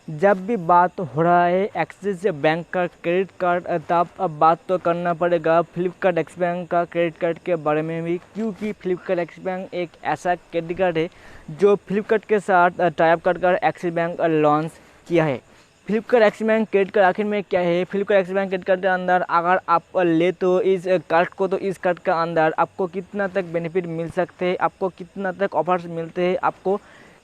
जब भी बात हो रहा है एक्सिस बैंक का क्रेडिट कार्ड, तब अब बात तो करना पड़ेगा फ्लिपकार्ट एक्सिस बैंक का क्रेडिट कार्ड के बारे में भी, क्योंकि फ्लिपकार्ट एक्सिस बैंक एक ऐसा क्रेडिट कार्ड है जो फ्लिपकार्ट के साथ टाई अप कर एक्सिस बैंक लॉन्च किया है। Flipkart Axis bank credit card आखिर में क्या है? Flipkart Axis bank credit card के अंदर अगर आप ले तो इस कार्ड को, तो इस कार्ड के अंदर आपको कितना तक बेनिफिट मिल सकते हैं, आपको कितना तक ऑफर्स मिलते हैं, आपको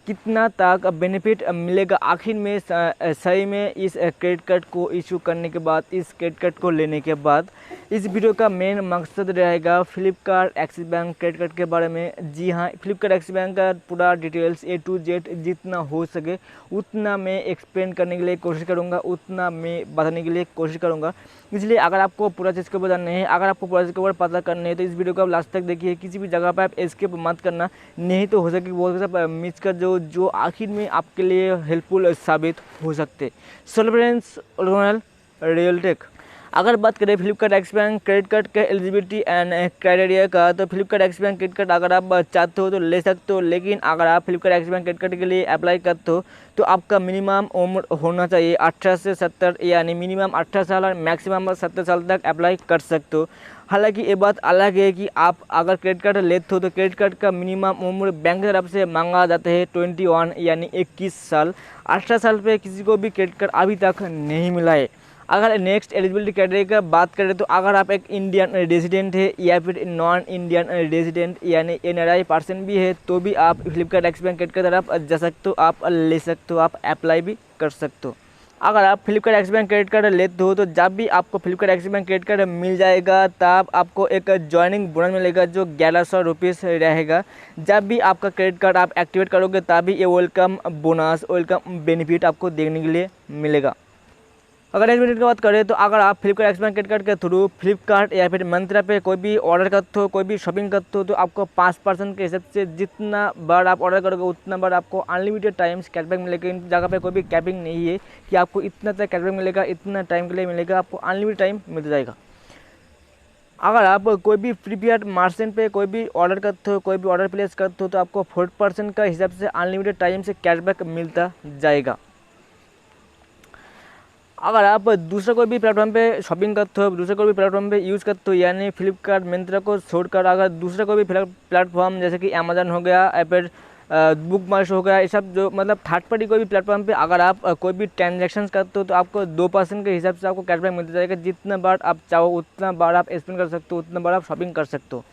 कितना तक बेनिफिट मिलेगा आखिर में सही में इस क्रेडिट कार्ड को इशू करने के बाद, इस क्रेडिट कार्ड को लेने के बाद। इस वीडियो का मेन मकसद रहेगा Flipkart Axis bank credit card के बारे में। जी हाँ, फ्लिपकार्ट एक्सिस बैंक का पूरा डिटेल्स A to Z जितना हो सके उतना मैं एक्सप्लेन करने के लिए कोशिश करूँगा, उतना मैं बताने के लिए कोशिश करूँगा। इसलिए अगर आपको पूरा चीज़ के ऊपर जानना है, अगर आपको पूरा चीज़ के ऊपर पता करना है, तो इस वीडियो को आप लास्ट तक देखिए। किसी भी जगह पर आप एस्केप मत करना, नहीं तो हो सके बहुत सब मिस कर जो आखिर में आपके लिए हेल्पफुल साबित हो सकते। सो फ्रेंड्स, रियल टेक अगर बात करें Flipkart Axis bank credit card के एलिजिबिलिटी एंड क्राइटेरिया का, तो Flipkart Axis bank credit card अगर आप चाहते हो तो ले सकते हो, लेकिन अगर आप Flipkart Axis bank credit card के लिए अप्लाई करते हो तो आपका मिनिमम उम्र होना चाहिए 18 से 70, यानी मिनिमम 18 साल और मैक्सिमम 70 साल तक अप्लाई कर सकते हो। हालांकि ये बात अलग है कि आप अगर क्रेडिट कार्ड लेते हो तो क्रेडिट कार्ड का मिनिमम उम्र बैंक की तरफ से मांगा जाता है 21, यानी 21 साल। 18 साल पे किसी को भी क्रेडिट कार्ड अभी तक नहीं मिला है। अगर नेक्स्ट एलिजिबिलिटी क्राइटेरिया का बात करें तो अगर आप एक इंडियन रेजिडेंट है या फिर नॉन इंडियन रेजिडेंट यानी NRI पर्सन भी है तो भी आप Flipkart Axis bank credit card तरफ जा सकते हो, आप ले सकते हो, आप अप्लाई भी कर सकते हो। अगर आप Flipkart Axis bank credit card लेते हो तो जब भी आपको Flipkart Axis bank credit card मिल जाएगा तब आपको एक ज्वाइनिंग बोनस मिलेगा जो 1100 रुपीज़ रहेगा। जब भी आपका क्रेडिट कार्ड आप एक्टिवेट करोगे तभी ये वेलकम बोनस, वेलकम बेनिफिट आपको देखने के लिए मिलेगा। अगर एलिजिबिलिटी की बात करें तो अगर आप Flipkart Axis bank credit card के थ्रू फ्लिपकार्ट या फिर मंत्रा पे कोई भी ऑर्डर करते हो, कोई भी शॉपिंग करते हो, तो आपको 5% के हिसाब से जितना बार आप ऑर्डर करोगे उतना बार आपको अनलिमिटेड टाइम्स कैशबैक मिलेगा। इन जगह पे कोई भी कैपिंग नहीं है कि आपको इतना तक कैशबैक मिलेगा, इतना टाइम के लिए मिलेगा, आपको अनलिमिटेड टाइम मिल जाएगा। अगर आप कोई भी प्रीपेड मार्चेंट पे कोई भी ऑर्डर करते हो, कोई भी ऑर्डर प्लेस करते हो, तो आपको 4% का हिसाब से अनलिमिटेड टाइम से कैशबैक मिलता जाएगा। अगर आप दूसरा कोई भी प्लेटफॉर्म पे शॉपिंग करते हो, दूसरे कोई भी प्लेटफॉर्म पे यूज़ करते हो, यानी फ्लिपकार्ट मिंत्रा को छोड़कर अगर दूसरा कोई भी प्लेटफॉर्म जैसे कि अमेजन हो गया या फिर बुक माई शो हो गया, ये सब जो मतलब थर्ड पार्टी कोई भी प्लेटफॉर्म पे अगर आप कोई भी ट्रांजेक्शन करते हो तो आपको 2% के हिसाब से आपको कैशबैक मिलता जाएगा। जितना बार आप चाहो उतना बार आप स्पेंड कर सकते हो, उतना बार आप शॉपिंग कर सकते हो।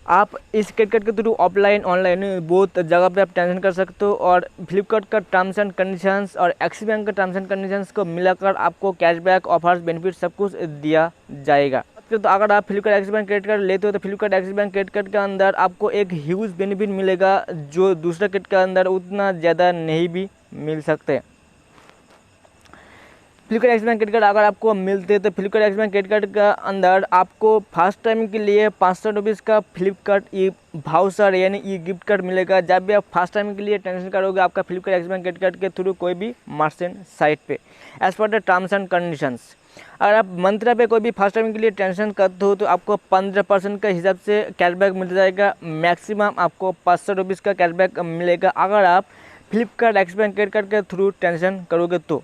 आप इस क्रेडिट कार्ड के थ्रू ऑफलाइन ऑनलाइन बहुत जगह पे आप ट्रांजेक्शन कर सकते हो, और फ्लिपकार्ट का टर्म्स एंड कंडीशंस और एक्सिस बैंक का टर्म्स एंड कंडीशंस को मिलाकर आपको कैशबैक, ऑफर्स, बेनिफिट सब कुछ दिया जाएगा। तो अगर आप Flipkart Axis bank credit card लेते हो तो Flipkart Axis bank credit card के अंदर आपको एक ह्यूज बेनिफिट मिलेगा जो दूसरा क्रेडिट के अंदर उतना ज़्यादा नहीं भी मिल सकते। Flipkart Axis bank credit card अगर आपको मिलते हैं तो Flipkart Axis bank credit card का अंदर आपको फर्स्ट टाइम के लिए 500 रुपीज़ का फ्लिपकार्ट ई वाउचर यानी ई गिफ्ट कार्ड मिलेगा। जब भी आप फर्स्ट टाइम के लिए ट्रांजेक्शन करोगे आपका Flipkart Axis bank credit card के थ्रू कोई भी मर्चेंट साइट पे, as per the terms and conditions. अगर आप मंत्रा पे कोई भी फर्स्ट टाइम के लिए ट्रांजेक्शन करते हो तो आपको 15% के हिसाब से कैशबैक मिल जाएगा। मैक्सिमम आपको 500 रुपीज़ का कैशबैक मिलेगा अगर आप Flipkart Axis bank credit card के थ्रू ट्रांजेक्शन करोगे तो।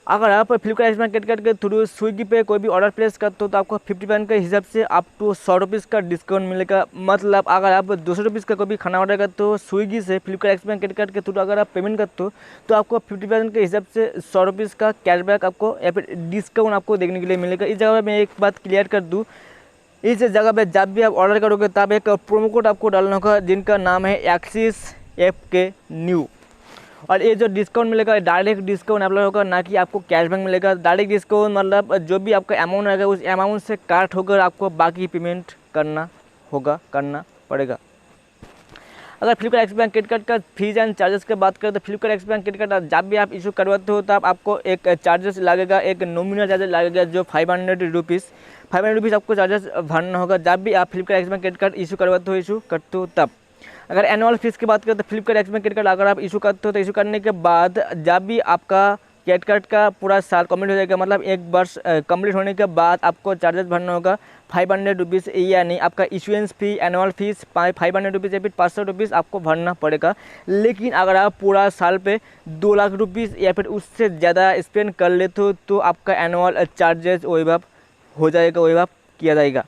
अगर आप Flipkart Axis bank credit card के थ्रू स्विगी पे कोई भी ऑर्डर प्लेस करते हो तो आपको 50% के हिसाब से अप टू 100 रुपीज़ का डिस्काउंट मिलेगा। मतलब अगर आप 200 रुपीज़ का कोई भी खाना ऑर्डर करते हो स्विगी से Flipkart Axis bank credit card के थ्रू अगर आप पेमेंट करते हो तो आपको 50% के हिसाब से 100 रुपीज़ का कैशबैक आपको या फिर डिस्काउंट आपको देखने के लिए मिलेगा। इस जगह पर मैं एक बात क्लियर कर दूँ, इस जगह पर जब भी आप ऑर्डर करोगे तब एक प्रोमो कोड आपको डालना होगा जिनका नाम है एक्सिस FK न्यू, और ये जो डिस्काउंट मिलेगा डायरेक्ट डिस्काउंट अप्लाई होगा, ना कि आपको कैशबैक मिलेगा। डायरेक्ट डिस्काउंट मतलब जो भी आपका अमाउंट रहेगा उस अमाउंट से काट होकर आपको बाकी पेमेंट करना पड़ेगा। अगर Flipkart Axis bank credit card का फीस एंड चार्जेस की बात करें तो Flipkart Axis bank credit card जब भी आप इशू करवाते हो तब आपको एक चार्जेस लगेगा, एक नॉमिनल चार्जेस लगेगा जो 500 रुपीज़ आपको चार्जेस भरना होगा जब भी आप Flipkart Axis bank credit card issue करते हो तब। अगर एनुअल फीस की बात करें तो Flipkart Axis bank credit card अगर आप इशू करते हो तो इशू करने के बाद जब भी आपका क्रेडिट कार्ड का पूरा साल कंप्लीट हो जाएगा, मतलब 1 वर्ष कंप्लीट होने के बाद आपको चार्जेस भरना होगा 500 रुपीज़, यानी आपका इशुएंस फ़ी, एनुअल फीस 500 रुपीज़ या फिर 500 रुपीज़ आपको भरना पड़ेगा। लेकिन अगर आप पूरा साल पे 2 लाख रुपीज़ या फिर उससे ज़्यादा स्पेंड कर लेते हो तो आपका एनुअल चार्जेस वेव हो जाएगा, वेव किया जाएगा।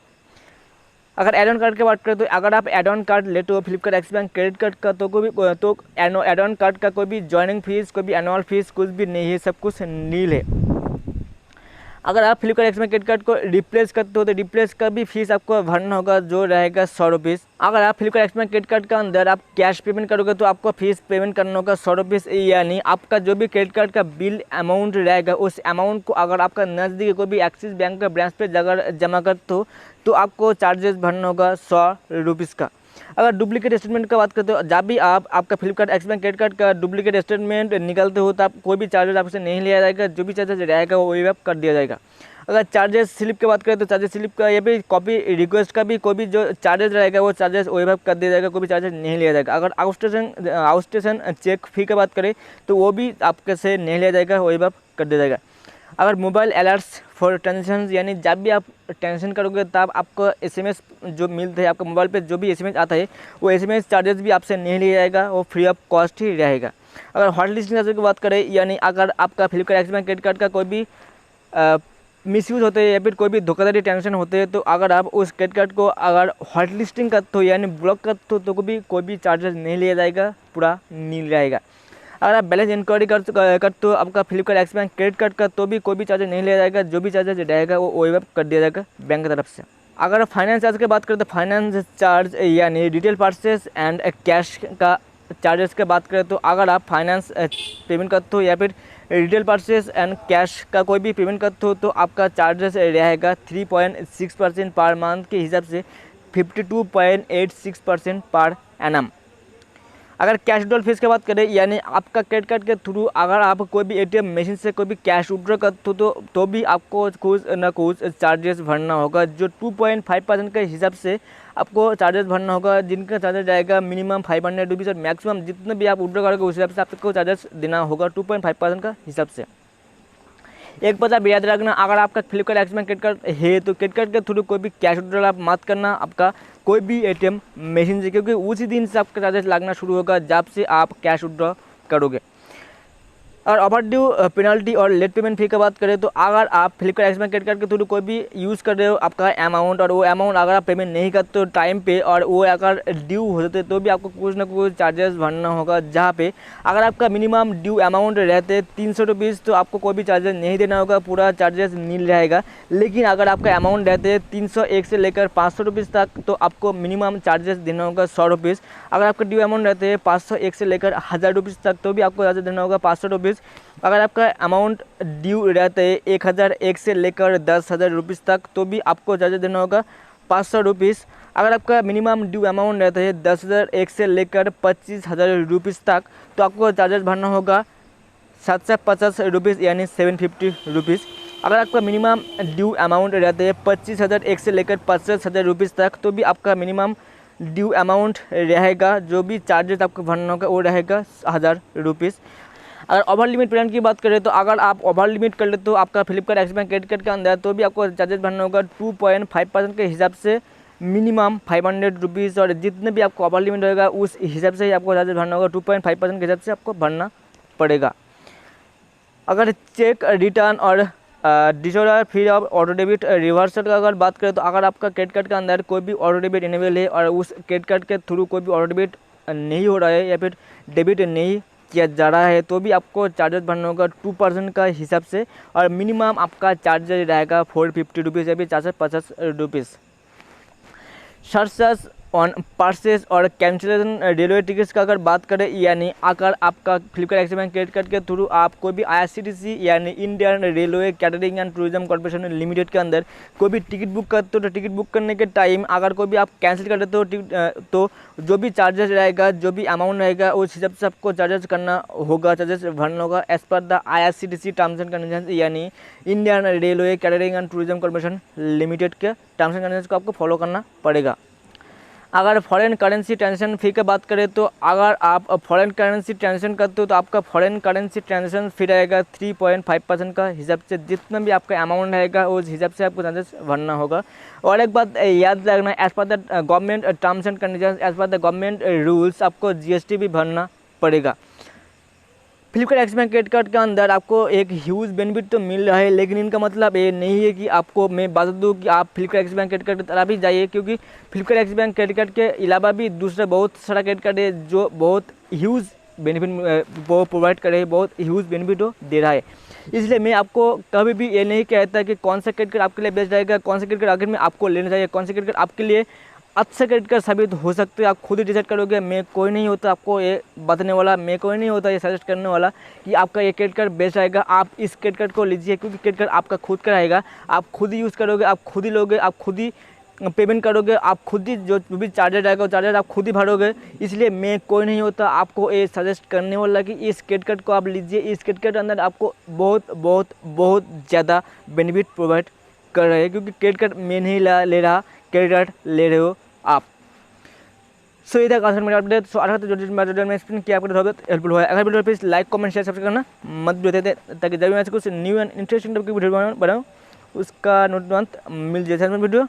अगर एड ऑन कार्ड की बात करें तो अगर आप एड ऑन कार्ड लेते हो Flipkart Axis bank credit card का तो एड ऑन कार्ड का कोई भी ज्वाइनिंग फीस, कोई भी एनुअल फीस कुछ भी नहीं है, सब कुछ नील है। अगर आप Flipkart Axis bank credit card को रिप्लेस करते हो तो रिप्लेस का भी फीस आपको भरना होगा, जो रहेगा 100 रुपीज़। अगर आप Flipkart Axis bank credit card का अंदर आप कैश पेमेंट करोगे तो आपको फीस पेमेंट करना होगा 100 रुपीज़, यानी आपका जो भी क्रेडिट कार्ड का बिल अमाउंट रहेगा उस अमाउंट को अगर आपका नज़दीक कोई भी एक्सिस बैंक का ब्रांच पे अगर जमा करते हो तो आपको चार्जेस भरना होगा 100 रुपीज़ का। अगर डुप्लीकेट स्टेटमेंट का बात करते हो, जब भी आप आपका Flipkart Axis bank credit card का डुप्लीकेट स्टेटमेंट निकालते हो तो आप कोई भी चार्जेस आपसे नहीं लिया जाएगा, जो भी चार्जेस रहेगा वो वेव कर दिया जाएगा। अगर चार्जेस स्लिप की बात करें तो चार्जेस स्लिप का या फिर कॉपी रिक्वेस्ट का भी कोई भी जो चार्जेस रहेगा वो चार्जेस वेव कर दिया जाएगा, कोई भी चार्जेस नहीं लिया जाएगा। अगर आउटस्टेशन चेक फ़ी की बात करें तो वो भी आपके से नहीं लिया जाएगा, वेव कर दिया जाएगा। अगर मोबाइल अलर्ट्स फॉर ट्रांजेक्शन, यानी जब भी आप ट्रांजेक्शन करोगे तब आपको SMS जो मिलते हैं, आपका मोबाइल पे जो भी SMS आता है वो SMS चार्जेस भी आपसे नहीं लिया जाएगा, वो फ्री ऑफ कॉस्ट ही रहेगा। अगर हॉट लिस्टिंग चार्जेस की बात करें, यानी अगर आपका Flipkart Axis bank credit card का कोई भी मिसयूज़ होते हैं या फिर कोई भी धोखाधड़ी ट्रांजेक्शन होते हैं तो अगर आप उस क्रेडिट कार्ड को अगर हॉट लिस्टिंग करते हो यानी ब्लॉक करते हो तो कोई भी चार्जेस नहीं लिया जाएगा, पूरा नील रहेगा। अगर आप बैलेंस इंक्वायरी करते हो आपका Flipkart Axis bank credit card का तो भी कोई भी चार्जेस नहीं लिया जाएगा, जो भी चार्जेस रहेगा वो वेव कर दिया जाएगा बैंक की तरफ से। अगर फाइनेंस चार्ज की बात करें तो फाइनेंस चार्ज यानी रिटेल परचेस एंड कैश का चार्जेस की बात करें तो अगर आप फाइनेंस पेमेंट करते हो या फिर रिटेल परचेस एंड कैश का कोई भी पेमेंट करते हो तो आपका चार्जेस रहेगा 3.6% पर मंथ के हिसाब से 52.86% पर एनम। अगर कैश विड्रॉल फीस की बात करें, यानी आपका क्रेडिट कार्ड के थ्रू अगर आप कोई भी ATM मशीन से कोई भी कैश विड्रॉ करते हो तो भी आपको कुछ न कुछ चार्जेस भरना होगा, जो 2.5% के हिसाब से आपको चार्जेस भरना होगा, जिनका चार्जेस जाएगा मिनिमम 500 रुपीज़ और मैक्सिमम जितने भी आप विड्रॉ करोगे उस हिसाब से आपको चार्जेस देना होगा 2.5% का हिसाब से। एक बात आप याद रखना, अगर आपका Flipkart Axis bank credit card है तो क्रेडिट कार्ड के थ्रू कोई भी कैश विड्रॉल आप मत करना आपका कोई भी ATM मशीन से, क्योंकि उसी दिन से आपका चार्जेस लगना शुरू होगा जब से आप कैश विड्रॉ करोगे। और ओवरड्यू पेनल्टी और लेट पेमेंट फ़ी की बात करें तो अगर आप Flipkart Axis bank credit card के थ्रू कोई भी यूज़ कर रहे हो आपका अमाउंट और वो अमाउंट अगर आप पेमेंट नहीं करते हो टाइम पे और वो अगर ड्यू हो जाते तो भी आपको कुछ ना कुछ चार्जेस भरना होगा, जहाँ पे अगर आपका मिनिमम ड्यू अमाउंट रहते 300 रुपीज़ तो आपको कोई भी चार्जेस नहीं देना होगा, पूरा चार्जेस नील रहेगा। लेकिन अगर आपका अमाउंट रहते 301 से लेकर 500 रुपीज़ तक तो आपको मिनिमम चार्जेस देना होगा 100 रुपीज़। अगर आपका ड्यू अमाउंट रहते हैं 501 से लेकर 1000 रुपीज़ तक तो भी आपको चार्जेस देना होगा 500 रुपीज़। अगर आपका अमाउंट ड्यू रहता है 1001 से लेकर 10,000 रुपीज़ तक तो भी आपको चार्जेस देना होगा 500 रुपीज़। अगर आपका मिनिमम ड्यू अमाउंट रहता है 10,001 से लेकर 25,000 रुपीज़ तक तो आपको चार्जेस भरना होगा 750 रुपीज़ यानी 750 रुपीज़। अगर आपका मिनिमम ड्यू अमाउंट रहता है 25,001 से लेकर 50,000 रुपीज़ तक तो भी आपका मिनिमम ड्यू अमाउंट रहेगा, जो भी चार्जेस आपको भरना होगा वो रहेगा 1000 रुपीज़। अगर ओवर लिमिट पेमेंट की बात करें तो अगर आप ओवर लिमिट कर लेते हो आपका Flipkart Axis bank credit card के अंदर तो भी आपको चार्जेस भरना होगा 2.5% के हिसाब से मिनिमम 500 रुपीज़, और जितने भी आपको ओवर लिमिट रहेगा उस हिसाब से ही आपको चार्जेस भरना होगा 2.5% के हिसाब से आपको भरना पड़ेगा। अगर चेक रिटर्न और disorder fee of auto debit reversal का अगर बात करें तो अगर आपका क्रेडिट कार्ड के अंदर कोई भी ऑटो डेबिट इनेबल है और उस क्रेडिट कार्ड के थ्रू कोई भी ऑटो डेबिट नहीं हो रहा है या फिर डेबिट नहीं किया जा रहा है तो भी आपको चार्जेस भरना होगा 2% का हिसाब से, और मिनिमम आपका चार्जेस रहेगा 450 रुपीज़ या फिर 450 रुपीज़। सर्चेस ऑन परचेज और कैंसिलेशन रेलवे टिकट्स का अगर बात करें, यानी अगर आपका Flipkart Axis bank credit card के थ्रू आप कोई भी IRCTC यानी Indian railway catering and tourism corporation limited के अंदर कोई भी टिकट बुक करते हो तो टिकट बुक करने के टाइम अगर कोई भी आप कैंसिल कर देते हो तो जो भी चार्जेस रहेगा, जो भी अमाउंट रहेगा उस हिसाब से आपको चार्जेस करना होगा, चार्जेस भरना होगा as per the IRCTC terms and condition, यानी Indian railway catering and tourism corporation limited के टर्म्स एंड कंडीशन को आपको फॉलो करना पड़ेगा। अगर फॉरेन करेंसी ट्रांजेक्शन फ़ी की बात करें तो अगर आप फॉरेन करेंसी ट्रांजेक्शन करते हो तो आपका फॉरेन करेंसी ट्रांजेक्शन फ़ी रहेगा 3.5% का हिसाब से। जितना भी आपका अमाउंट रहेगा उस हिसाब से आपको चार्जेस भरना होगा। और एक बात याद रखना, as per the government terms and conditions, as per the government rules आपको GST भी भरना पड़ेगा। Flipkart x bank credit card के अंदर आपको एक ह्यूज बेनिफिट तो मिल रहा है, लेकिन इनका मतलब ये नहीं है कि आपको मैं बता दूं कि आप Flipkart x bank credit card की तरफ ही जाइए, क्योंकि Flipkart x bank credit card के अलावा भी दूसरा बहुत सारा क्रेडिट कार्ड है जो बहुत ह्यूज बेनिफिट वो प्रोवाइड कर रहे हैं, बहुत ह्यूज बेनिफिट वो दे रहा है। इसलिए मैं आपको कभी भी ये नहीं कहता कि कौन सा क्रेडिट कार्ड आपके लिए बेस्ट रहेगा, कौन सा क्रेडिट कार्ड आखिर में आपको लेना चाहिए, कौन सा क्रेडिट कार्ड आपके लिए अच्छा क्रेडिट कार्ड साबित हो सकते हैं। आप खुद ही डिसाइड करोगे। मैं कोई नहीं होता आपको ये बताने वाला, मैं कोई नहीं होता ये सजेस्ट करने वाला कि आपका ये क्रेडिट कार्ड बेस्ट रहेगा, आप इस क्रेडिट कार्ड को लीजिए, क्योंकि क्रेडिट कार्ड आपका खुद का रहेगा। आप खुद ही यूज़ करोगे, आप खुद ही लोगे, आप खुद ही पेमेंट करोगे, आप खुद ही जो भी चार्जर रहेगा वो चार्जर आप खुद ही भरोगे। इसलिए मैं कोई नहीं होता आपको ये सजेस्ट करने वाला कि इस क्रेडिट कार्ड को आप लीजिए। इस क्रेडिट कार्ड के अंदर आपको बहुत बहुत बहुत ज़्यादा बेनिफिट प्रोवाइड कर रहे हैं, क्योंकि क्रेडिट कार्ड मैं नहीं ले रहा, क्रेडिट कार्ड ले रहे हो आप। सो ये था आज मेरा अपडेट। सो आशा करते जो मैं एक्सप्लेन किया आपको हेल्पफुल हुआ है। अगर video please like comment share subscribe करना मत भूलिए थे, ताकि जब मैं ऐसे कुछ न्यू एंड इंटरेस्टिंग टॉपिक की वीडियो बनाऊँ उसका नोटिफिकेशन मिल जाए वीडियो।